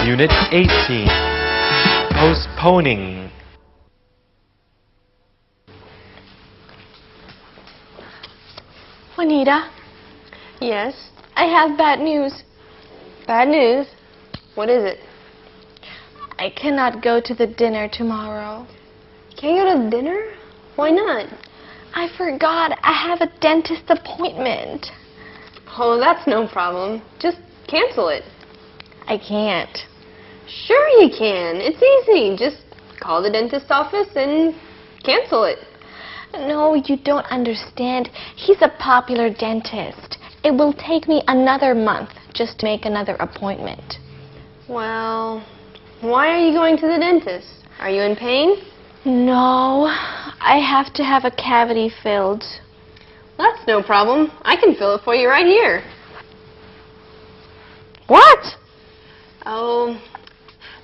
Unit 18. Postponing. Juanita, Yes? I have bad news. Bad news? What is it? I cannot go to the dinner tomorrow. Can't go to dinner? Why not? I forgot I have a dentist appointment. Oh, that's no problem. Just cancel it. I can't. Sure you can. It's easy. Just call the dentist office and cancel it. No, you don't understand. He's a popular dentist. It will take me another month just to make another appointment. Well, why are you going to the dentist? Are you in pain? No, I have to have a cavity filled. That's no problem. I can fill it for you right here. What? Oh,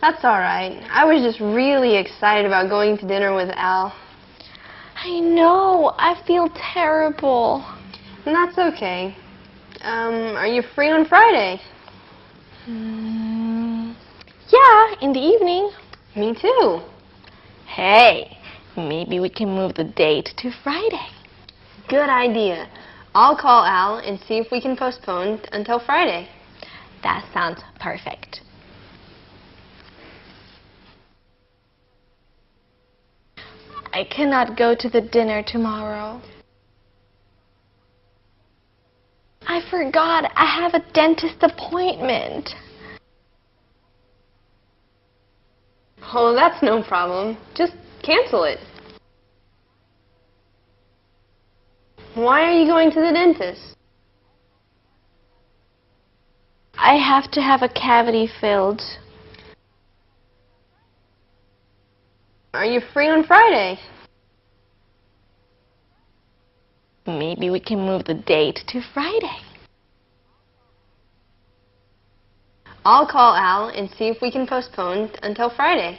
that's all right. I was just really excited about going to dinner with Al. I know. I feel terrible. And that's okay. Are you free on Friday? Yeah, in the evening. Me too. Hey, maybe we can move the date to Friday. Good idea. I'll call Al and see if we can postpone until Friday. That sounds perfect. I cannot go to the dinner tomorrow. I forgot I have a dentist appointment. Oh, that's no problem. Just cancel it. Why are you going to the dentist? I have to have a cavity filled. Are you free on Friday? Maybe we can move the date to Friday. I'll call Al and see if we can postpone until Friday.